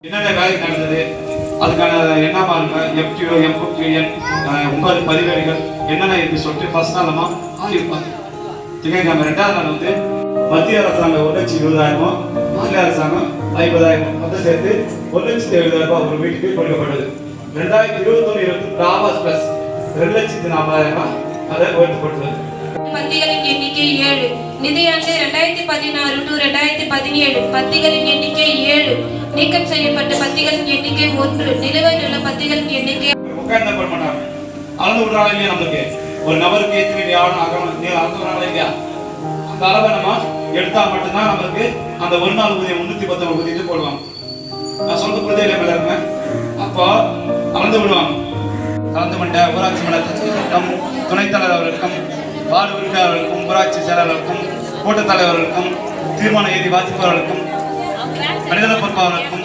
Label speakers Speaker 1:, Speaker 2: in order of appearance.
Speaker 1: என்னென்ன வேலை நடந்தது, அதுக்கான என்ன பாருங்க, எஃப்டிஓ எம்எஃப்டிஎன் 9 பதிவேடுகள் என்னென்ன இருக்கு சொல்லிட்டு ஃபர்ஸ்ட் நாள் நம்ம ஆய்வு பார்த்தோம். திங்கட்கிழமை 2வது நாள் வந்து மத்திய அரசாங்கம் 1,20,000, மாநில அரசாங்கம் 50,000 மொத்தம் சேர்த்து 1,70,000 ஒரு வீட்டுக்கு கொடுக்கப்பட்டது. 2021-22 ஆவாஸ் பிளஸ் 2,40,000 அதை உயர்த்தப்பட்டுள்ளது.
Speaker 2: பத்திகளின் எண்ணிக்கை 7. நிதியாண்டு 2016 to 2017 பத்திகளின் எண்ணிக்கை 7. நீக்கம் செய்யப்பட்ட பத்திகளின் எண்ணிக்கை 1. நிலுவையில் உள்ள பத்திகளின் எண்ணிக்கை
Speaker 1: உட்கார்ந்து பண்ண மாட்டாங்க. அளந்து விடுறாங்க இல்லையா, நமக்கு ஒரு நபருக்கு எத்தனை ஆகணும் அளந்து விடுறாங்க இல்லையா, அந்த அளவை நம்ம எடுத்தா மட்டும்தான் நமக்கு அந்த ஒரு நாள் ஊதியம் 319 ஊதியத்தை போடுவாங்க. நான் சொல்றது புரிதல் எல்லாருமே. அப்போ அளந்து விடுவாங்க. கலந்து கொண்ட ஊராட்சி மன்ற சட்டம் துணைத் தலைவர்களுக்கும், வார்டு உறுப்பினர்களுக்கும், ஊராட்சி செயலாளர்களுக்கும், கூட்டத் தலைவர்களுக்கும், தீர்மான எழுதி வாசிப்பவர்களுக்கும், கடிதம் பொறுப்பவர்களுக்கும்,